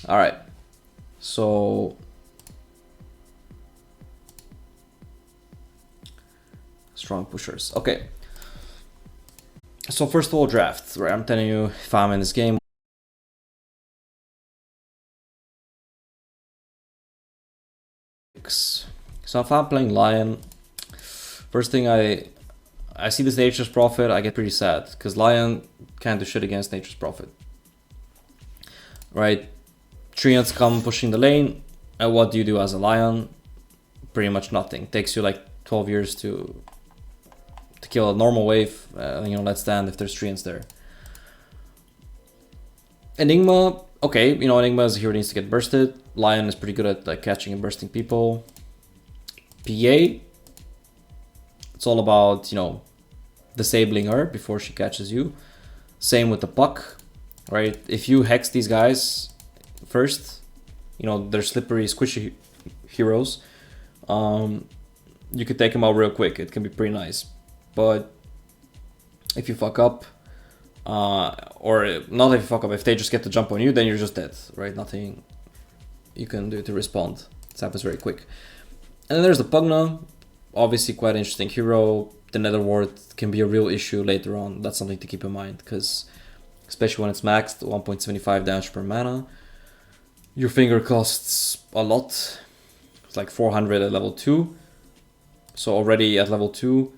All right, so strong pushers. Okay. So first of all, draft. Right, I'm telling you, if I'm in this game. So if I'm playing Lion, first thing I see this Nature's Prophet, I get pretty sad because Lion can't do shit against Nature's Prophet. Right? Treants come pushing the lane, and what do you do as a Lion? Pretty much nothing. Takes you like 12 years to kill a normal wave. Let's stand if there's Treants there. Enigma, okay, Enigma is a hero that needs to get bursted. Lion is pretty good at like catching and bursting people. PA, it's all about, disabling her before she catches you. Same with the Puck, right? If you hex these guys first, they're slippery, squishy heroes. You could take them out real quick. It can be pretty nice. But if you fuck up, or not if you fuck up, if they just get the jump on you, then you're just dead, right? Nothing you can do to respond. This happens very quick. And then there's the Pugna, obviously quite an interesting hero. The Nether Ward can be a real issue later on. That's something to keep in mind, because especially when it's maxed, 1.75 damage per mana. Your finger costs a lot. It's like 400 at level 2. So already at level 2,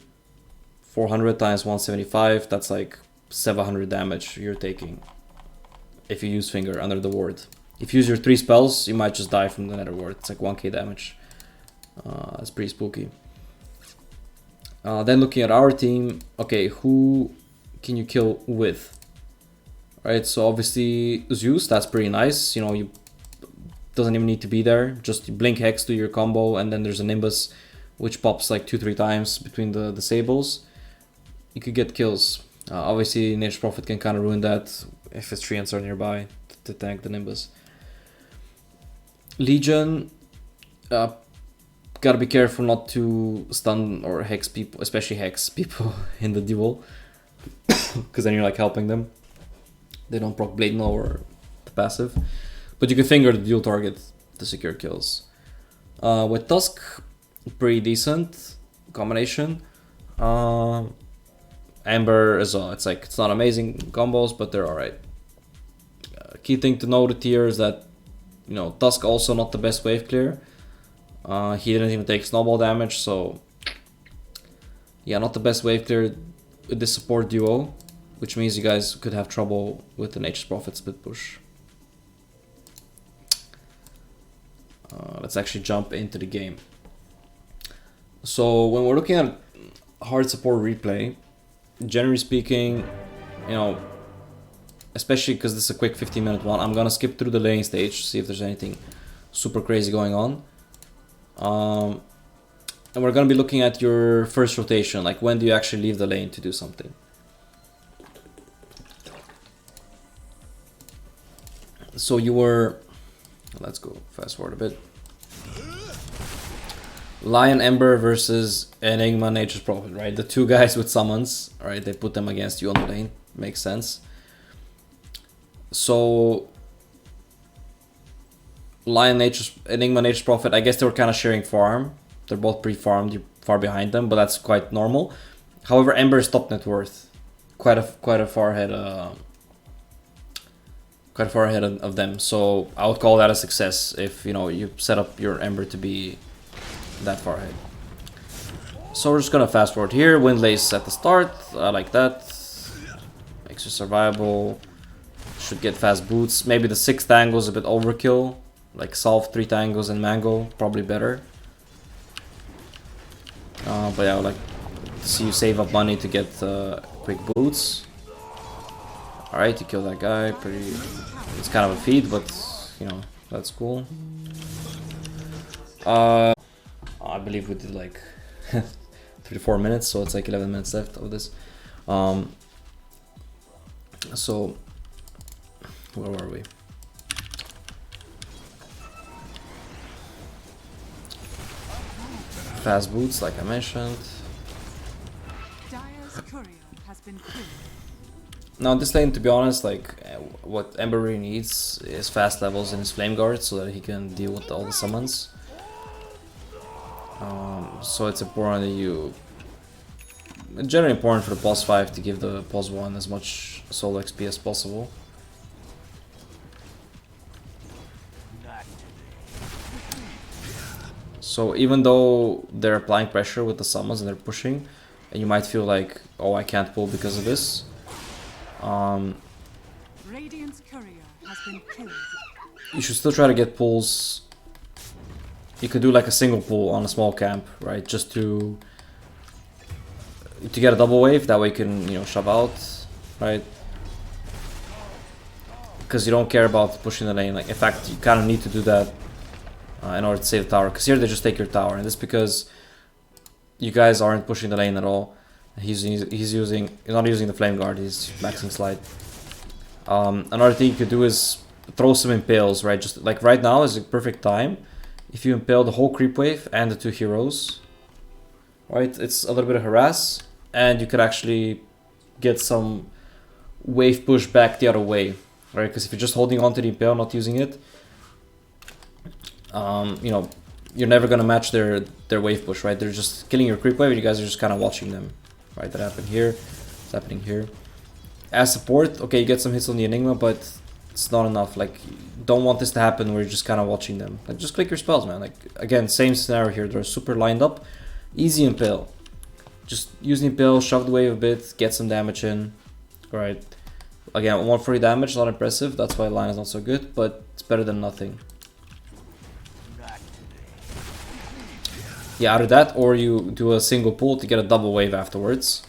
400 times 175, that's like 700 damage you're taking if you use finger under the ward. If you use your 3 spells, you might just die from the Nether Ward. It's like 1k damage. That's pretty spooky. Then looking at our team, okay, who can you kill with? Right, so obviously Zeus, that's pretty nice. You doesn't even need to be there. Just blink hex, do your combo, and then there's a Nimbus which pops like 2-3 times between the disables. You could get kills. Obviously Nature's Prophet can kind of ruin that if his treants are nearby to tank the Nimbus. Legion, gotta be careful not to stun or hex people, especially hex people in the duel, because then you're like helping them. They don't proc Blade Null or the passive, but you can finger the dual target to secure kills. With Tusk, pretty decent combination. Ember as well. It's not amazing combos, but they're alright. Key thing to note here is that Tusk also not the best wave clear. He didn't even take snowball damage, so yeah, not the best wave clear with this support duo, which means you guys could have trouble with the Nature's Prophet split push. Let's actually jump into the game. So when we're looking at hard support replay, generally speaking, especially because this is a quick 15-minute one, I'm gonna skip through the laning stage, see if there's anything super crazy going on. And we're gonna be looking at your first rotation, like when do you actually leave the lane to do something. So you were, let's go fast forward a bit. Lion Ember versus Enigma Nature's Prophet, right? The two guys with summons, right? They put them against you on the lane. Makes sense. So Enigma Nature's Prophet, I guess they were kind of sharing farm. They're both pre-farmed, you're far behind them, but that's quite normal. However, Ember is top net worth. Quite a far ahead of them. So I would call that a success if you set up your Ember to be that far ahead. So we're just gonna fast forward here. Windlace at the start, I like that. Makes you survivable. Should get fast boots. Maybe the 6 tangos a bit overkill. Like Salve 3 tangos and Mango, probably better. But yeah, I would like to see you save up money to get quick boots. Alright, you kill that guy. It's kind of a feat, but that's cool. I believe we did like 34 minutes, so it's like 11 minutes left of this. So where were we? Fast boots, like I mentioned. Now this lane, to be honest, like what Ember really needs is fast levels in his Flame Guard so that he can deal with all the summons. So it's important that you... It's generally important for the Pos5 to give the Pos1 as much solo XP as possible. So even though they're applying pressure with the summons and they're pushing, and you might feel like, oh, I can't pull because of this. Radiant's courier has been killed. You should still try to get pulls. You could do like a single pull on a small camp, right? Just to get a double wave. That way you can, you know, shove out, right? Because you don't care about pushing the lane. Like, in fact, you kind of need to do that in order to save the tower. Because here they just take your tower, and that's because you guys aren't pushing the lane at all. He's not using the Flame Guard. He's maxing Slide. Another thing you could do is throw some impales, right? Just like right now is a perfect time. If you impale the whole creep wave and the 2 heroes, right? It's a little bit of harass, and you could actually get some wave push back the other way, right? Because if you're just holding on to the impale, not using it, you know, you're never gonna match their wave push, right? They're just killing your creep wave, and you guys are just kind of watching them, right? That happened here. It's happening here. As support, okay, you get some hits on the Enigma, but it's not enough. Like, you don't want this to happen where you're just kind of watching them. Like, just click your spells, man. Like, again, same scenario here. They're super lined up. Easy impale. Just use the impale, shove the wave a bit, get some damage in. Alright. Again, 140 damage, not impressive. That's why line is not so good, but it's better than nothing. Yeah, either that or you do a single pull to get a double wave afterwards.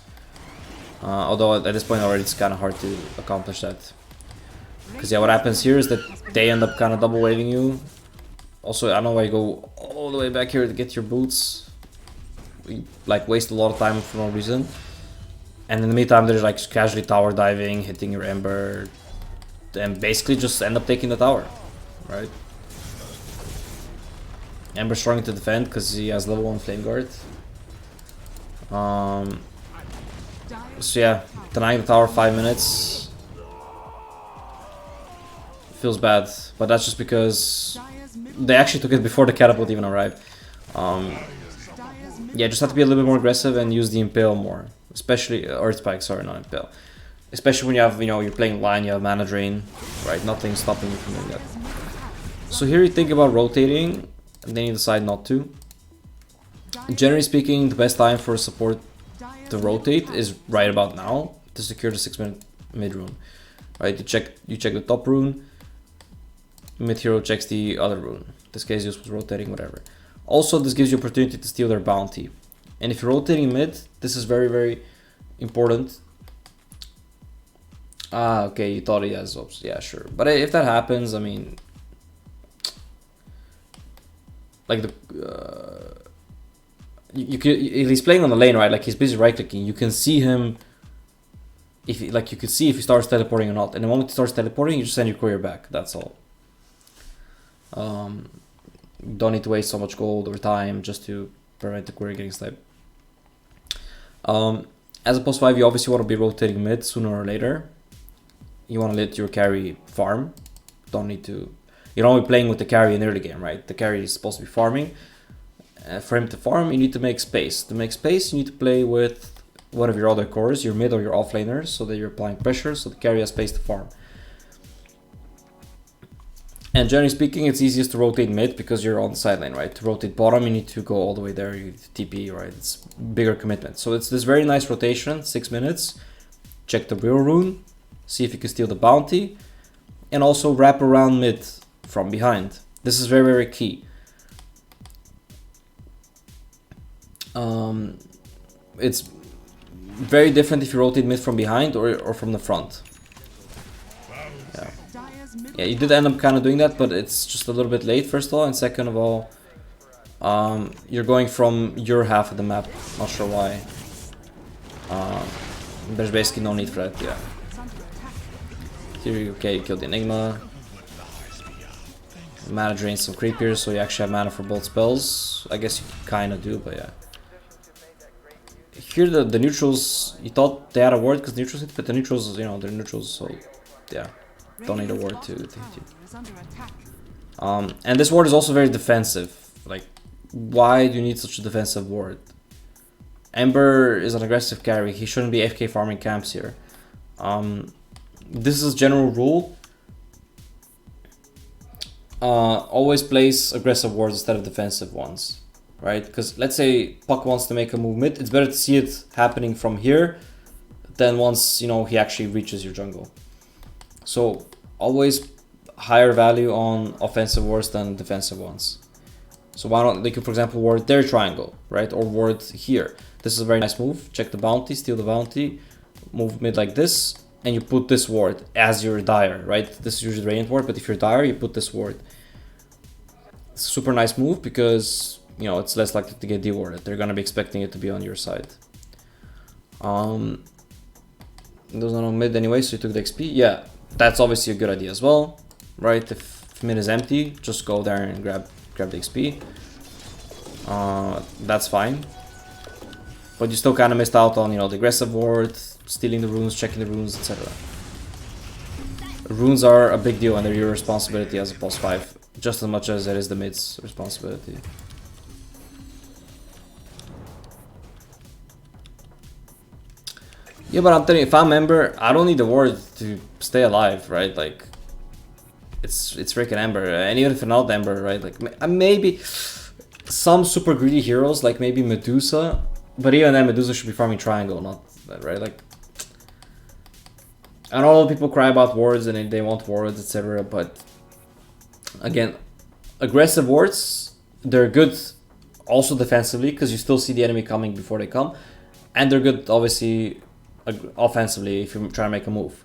Although at this point already it's kind of hard to accomplish that. Because yeah, what happens here is that they end up kind of double waving you. Also, I don't know why you go all the way back here to get your boots. You like waste a lot of time for no reason. And in the meantime, they're like casually tower diving, hitting your Ember, and basically just end up taking the tower, right? Ember struggling to defend because he has level 1 Flame Guard. So yeah, denying the tower 5 minutes feels bad, but that's just because they actually took it before the catapult even arrived. Yeah, just have to be a little bit more aggressive and use the impale more, especially Earth Spike. Sorry, not impale. Especially when you have, you know, you're playing line, you have mana drain, right? Nothing's stopping you from doing that. So here you think about rotating, and then you decide not to. Generally speaking, the best time for support to rotate is right about now to secure the 6-minute mid rune. Right, you check the top rune, mid hero checks the other rune. In this case, just was rotating, whatever. Also, this gives you opportunity to steal their bounty. And if you're rotating mid, this is very, very important. Ah, okay, you thought he has ops. Yeah, sure. But if that happens, I mean, like you could, he's playing on the lane, right? Like he's busy right clicking. You can see him if you could see if he starts teleporting or not. And the moment he starts teleporting, you just send your courier back. That's all. Don't need to waste so much gold or time just to prevent the courier getting sniped. As a Pos5, you obviously want to be rotating mid sooner or later. You want to let your carry farm. Don't need to. You're only playing with the carry in early game, right? The carry is supposed to be farming. For him to farm, you need to make space. To make space, you need to play with one of your other cores, your mid or your offlaners, so that you're applying pressure, so the carry has space to farm. And generally speaking, it's easiest to rotate mid because you're on the side lane, right? To rotate bottom, you need to go all the way there, you need to TP, right? It's bigger commitment. So it's this very nice rotation, 6 minutes. Check the real rune, see if you can steal the bounty, and also wrap around mid from behind. This is very, very key. It's very different if you rotate mid from behind or from the front. Yeah. Yeah, you did end up kind of doing that, but it's just a little bit late, first of all, and second of all, you're going from your half of the map, not sure why. There's basically no need for that, yeah. Here, okay, you killed the Enigma. Mana drains some creepiers, so you actually have mana for both spells. I guess you kind of do, but yeah. Here the neutrals, you thought they had a ward because neutrals hit, but the neutrals, you know, they're neutrals, so yeah. Don't need a ward to hit you. Is under attack. And this ward is also very defensive. Like, why do you need such a defensive ward? Ember is an aggressive carry. He shouldn't be AFK farming camps here. This is general rule. Always place aggressive wards instead of defensive ones, right? Because let's say Puck wants to make a move mid, it's better to see it happening from here than once, you know, he actually reaches your jungle. So always higher value on offensive wards than defensive ones. So why not, they could, for example, ward their triangle, right? Or ward here. This is a very nice move. Check the bounty, steal the bounty, move mid like this, and you put this ward as your Dire, right? This is usually the Radiant ward, but if you're Dire, you put this ward. It's a super nice move because, you know, it's less likely to get dewarded. They're gonna be expecting it to be on your side. There's no mid anyway, so you took the XP. Yeah, that's obviously a good idea as well, right? If mid is empty, just go there and grab the XP. That's fine. But you still kind of missed out on, you know, the aggressive ward, stealing the runes, checking the runes, etc. Runes are a big deal and they're your responsibility as a Pos5, just as much as it is the mid's responsibility. Yeah, but I'm telling you, if I'm Ember, I don't need the ward to stay alive, right? Like, it's freaking Ember, and even if you're not Ember, right? Like, maybe some super greedy heroes, like maybe Medusa, but even then, Medusa should be farming triangle, not that, right? Like, I know a lot of people cry about wards and they want wards, etc. But again, aggressive wards, they're good also defensively because you still see the enemy coming before they come, and they're good obviously offensively if you're trying to make a move.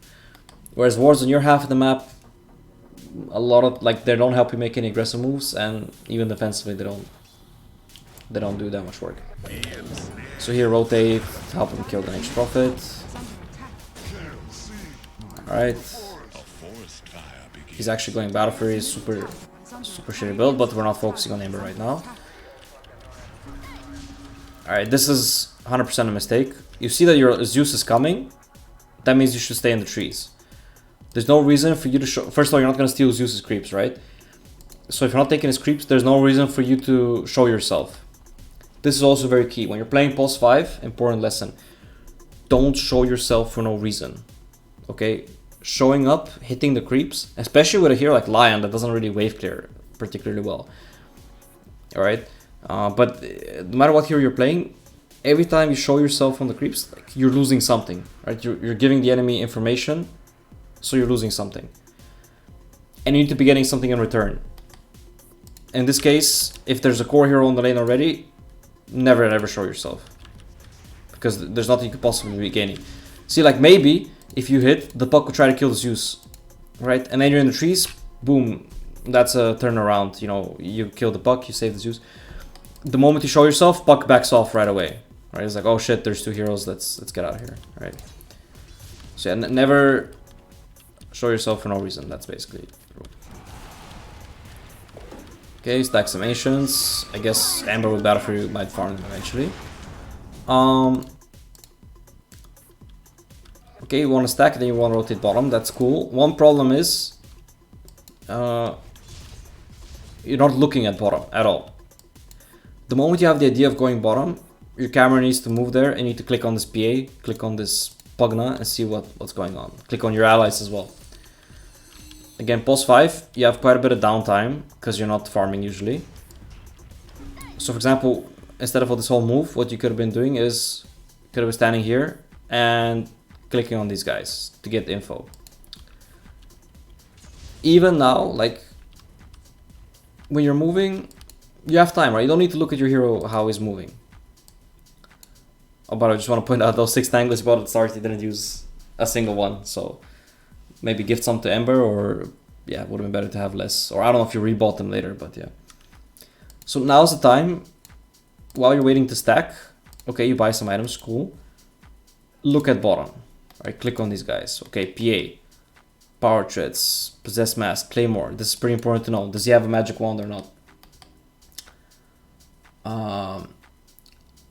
Whereas wards on your half of the map, a lot of, like, they don't help you make any aggressive moves, and even defensively they don't do that much work. So here rotate, help him kill the next prophet. Alright. He's actually going Battle Fury, super shitty build, but we're not focusing on Ember right now. Alright, this is 100% a mistake. You see that your Zeus is coming, that means you should stay in the trees. There's no reason for you to show. First of all, you're not going to steal Zeus's creeps, right? So if you're not taking his creeps, there's no reason for you to show yourself. This is also very key. When you're playing Pos5, important lesson. Don't show yourself for no reason. Okay? Showing up, hitting the creeps, especially with a hero like Lion that doesn't really wave clear particularly well. Alright? But no matter what hero you're playing, every time you show yourself on the creeps, like, you're losing something. Right? You're giving the enemy information, so you're losing something. And you need to be getting something in return. In this case, if there's a core hero on the lane already, never ever show yourself. Because there's nothing you could possibly be gaining. See, like, maybe if you hit, the Puck will try to kill the Zeus. Right? And then you're in the trees, boom. That's a turnaround. You know, you kill the Puck, you save the Zeus. The moment you show yourself, Puck backs off right away. Right? It's like, oh shit, there's two heroes, let's get out of here. Right? So yeah, never show yourself for no reason. That's basically it. Okay, stack some Ancients. I guess Amber with Battle Fury might farm them eventually. Okay, you want to stack, then you want to rotate bottom. That's cool. One problem is you're not looking at bottom at all. The moment you have the idea of going bottom, your camera needs to move there and you need to click on this PA, click on this Pugna and see what's going on. Click on your allies as well. Again, Pos5, you have quite a bit of downtime because you're not farming usually. So for example, instead of this whole move, what you could have been doing is you could have been standing here and clicking on these guys to get info. Even now, like, when you're moving, you have time, right? You don't need to look at your hero how he's moving. Oh, but I just want to point out those 6 tanglers you bought at the start, you didn't use a single one, so maybe gift some to Ember, or yeah, it would have been better to have less. Or I don't know if you rebought them later, but yeah. So now's the time, while you're waiting to stack, okay, you buy some items, cool. Look at bottom, right? Click on these guys. Okay, PA, Power Treads, Possess Mask, Claymore. This is pretty important to know. Does he have a magic wand or not?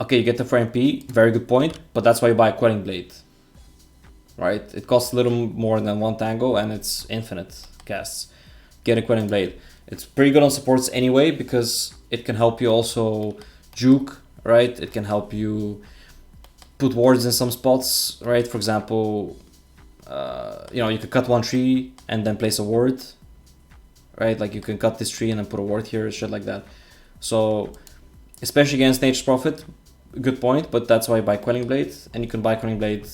Okay, you get the for MP, very good point, but that's why you buy a Quelling Blade. right? It costs a little more than 1 tango and it's infinite casts. Get a Quelling Blade. It's pretty good on supports anyway because it can help you also juke, right? It can help you put wards in some spots, right? For example, you know, you could cut one tree and then place a ward, right? Like you can cut this tree and then put a ward here, shit like that. So, especially against Nature's Prophet, good point, but that's why you buy Quelling Blade, and you can buy Quelling Blade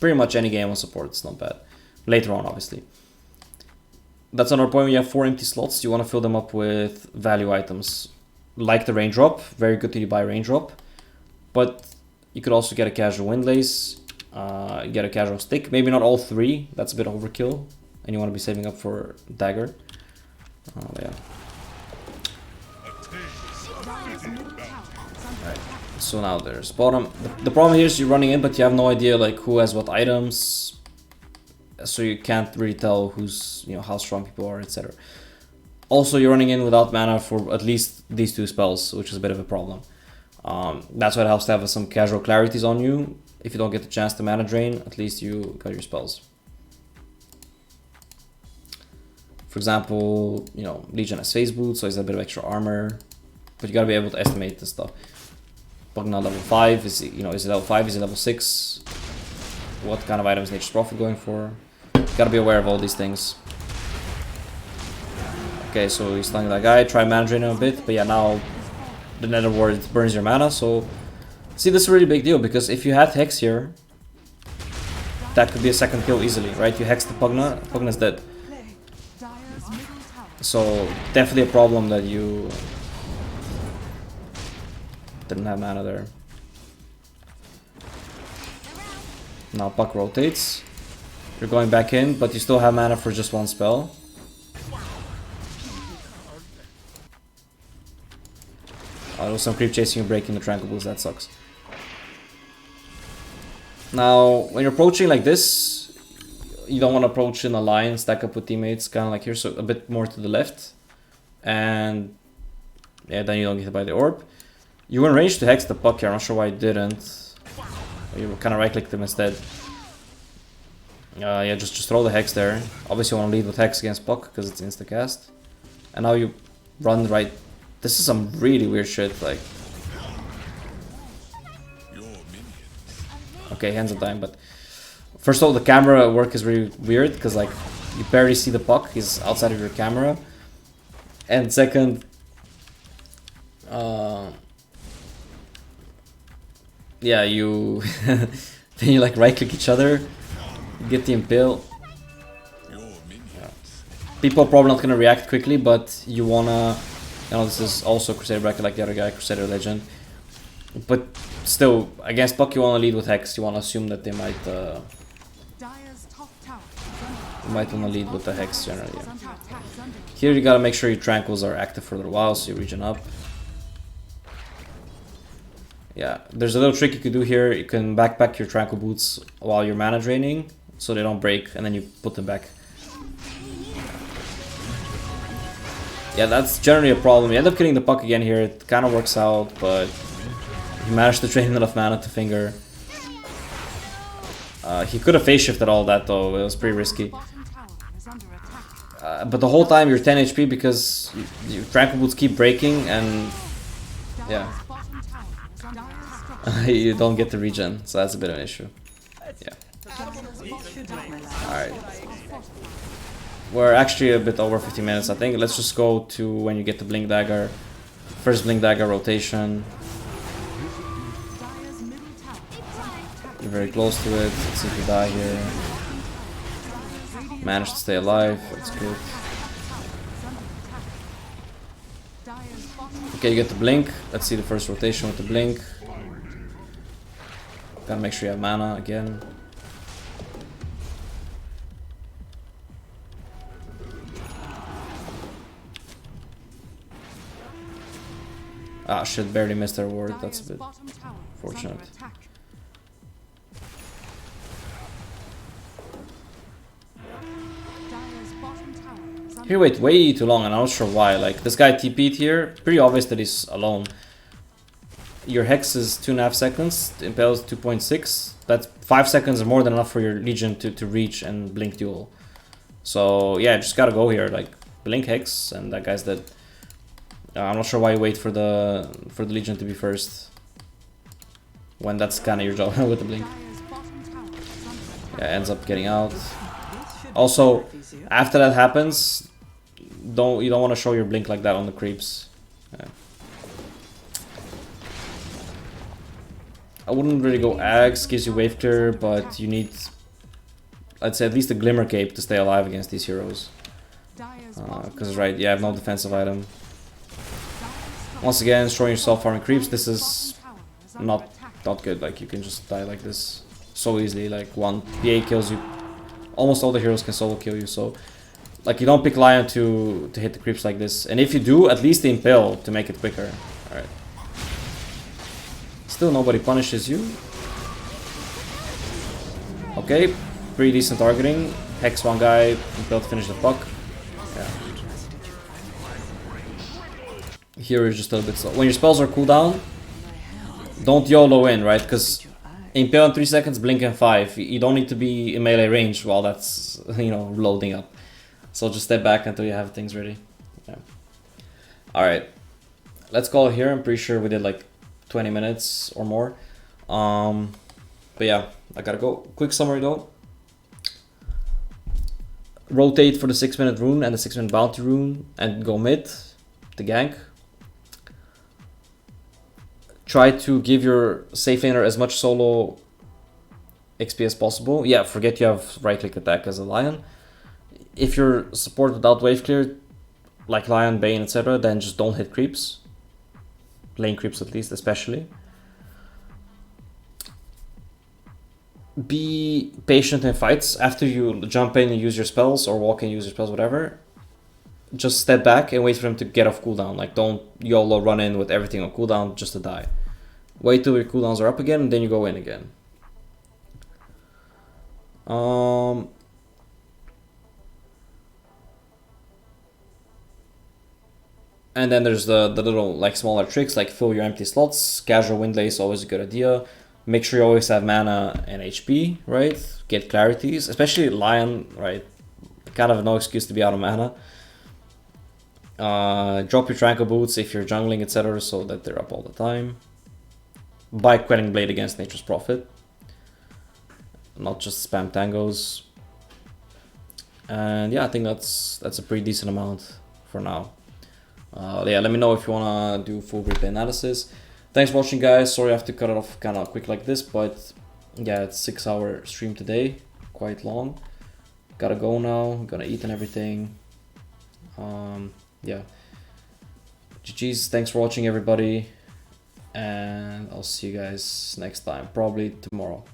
pretty much any game on support, it's not bad. Later on, obviously. That's another point. When you have 4 empty slots, you want to fill them up with value items. Like the Raindrop, very good to buy Raindrop. But you could also get a casual Windlace, get a casual stick. Maybe not all 3, that's a bit overkill. And you want to be saving up for Dagger. Yeah. Alright, so now there's bottom. The problem here is you're running in, but you have no idea like who has what items. So you can't really tell who's, you know, how strong people are, etc. Also, you're running in without mana for at least these 2 spells, which is a bit of a problem. That's why it helps to have some casual clarities on you. If you don't get the chance to mana drain, at least you got your spells. For example, you know, Legion has Phase Boot, so he's a bit of extra armor. But you gotta be able to estimate this stuff. Pugna level 5, is he level 5, is he level 6? What kind of items Nature's Prophet going for? Gotta be aware of all these things. Okay, so he's stunning that guy. Try mana drain him a bit, but yeah, now the Nether Ward burns your mana. So, see, this is a really big deal because if you had Hex here, that could be a 2nd kill easily, right? You hex the Pugna, Pugna's dead. So, definitely a problem that you didn't have mana there. Now Puck rotates. You're going back in, but you still have mana for just 1 spell. There was some creep chasing you, breaking the Tranquil Boost, that sucks. Now, when you're approaching like this, you don't want to approach in a line, stack up with teammates, kind of like here, so a bit more to the left. And yeah, then you don't get hit by the orb. You were in range to hex the Puck here, I'm not sure why you didn't. You kind of right-clicked him instead. Yeah, just throw the Hex there. Obviously you want to lead with Hex against Puck because it's insta-cast. And now you run right. This is some really weird shit, like. Okay, hands are dying, but first of all, the camera work is really weird because like you barely see the Puck. He's outside of your camera. And second, yeah, you then you like right click each other, get the impale. Yeah. People are probably not gonna react quickly, but you wanna, you know, this is also Crusader bracket like the other guy, Crusader Legend. But still, against Puck you wanna lead with Hex. You wanna assume that they might wanna lead with the Hex generally. Yeah. Here you gotta make sure your Tranquils are active for a little while, so you regen up. Yeah, there's a little trick you could do here. You can backpack your Tranquil Boots while you're mana draining, so they don't break, and then you put them back. Yeah, that's generally a problem. You end up killing the Puck again here. It kind of works out, but you managed to drain enough mana to finger. He could have phase shifted all that though. It was pretty risky. But the whole time you're 10 HP because your Tranquil Boots keep breaking, and yeah. You don't get the regen, so that's a bit of an issue. Yeah. Alright. We're actually a bit over 15 minutes, I think. Let's just go to when you get the Blink Dagger. First Blink Dagger rotation. You're very close to it. Let's see if you die here. Managed to stay alive, that's good. Okay, you get the Blink. Let's see the first rotation with the Blink. Gotta make sure you have mana again. Ah shit, barely missed their ward, that's a bit fortunate. Here wait way too long and I'm not sure why. Like this guy TP'd here, pretty obvious that he's alone. Your Hex is 2.5 seconds, the Impale is 2.6. That's 5 seconds or more than enough for your Legion to reach and blink duel. So yeah, just gotta go here, like blink Hex, and that guy's dead. I'm not sure why you wait for the Legion to be first, when that's kind of your job with the blink. Yeah, ends up getting out. Also, after that happens, you don't want to show your blink like that on the creeps. Yeah. I wouldn't really go Axe, gives you wave clear, but you need, I'd say, at least a Glimmer Cape to stay alive against these heroes. Because right, you have no defensive item. Once again, showing yourself farming creeps. This is not good. Like, you can just die like this so easily. Like, one PA kills you. Almost all the heroes can solo kill you. So, like, you don't pick Lion to hit the creeps like this. And if you do, at least impale to make it quicker. All right. Still nobody punishes you. Okay, pretty decent targeting. Hex one guy, impale to finish the puck. Yeah. Here is just a little bit slow. When your spells are cooldown, don't YOLO in, right? Because impale in 3 seconds, blink in 5. You don't need to be in melee range while that's, you know, loading up. So just step back until you have things ready. Yeah. Alright. Let's call it here. I'm pretty sure we did like 20 minutes or more. But yeah, I gotta go. Quick summary though. Rotate for the 6-minute rune and the 6-minute bounty rune and go mid to gank. Try to give your safe laner as much solo XP as possible. Yeah, forget you have right click attack as a Lion. If you're support without wave clear, like Lion, Bane, etc., then just don't hit creeps. Lane creeps at least, especially. Be patient in fights. After you jump in and use your spells, or walk in and use your spells, whatever, just step back and wait for them to get off cooldown. Like, don't YOLO run in with everything on cooldown just to die. Wait till your cooldowns are up again, and then you go in again. And then there's the little, like, smaller tricks, like fill your empty slots. Casual Windlay is always a good idea. Make sure you always have mana and HP, right? Get clarities, especially Lion, right? Kind of no excuse to be out of mana. Drop your Tranquil Boots if you're jungling, etc., so that they're up all the time. Buy Quelling Blade against Nature's Prophet. Not just spam tangos. And yeah, I think that's a pretty decent amount for now. Yeah, let me know if you wanna do full replay analysis. Thanks for watching, guys. Sorry I have to cut it off kind of quick like this, but yeah, it's 6-hour stream today, quite long. Gotta go now, gonna eat and everything. Yeah, GG's, thanks for watching, everybody, and I'll see you guys next time, probably tomorrow.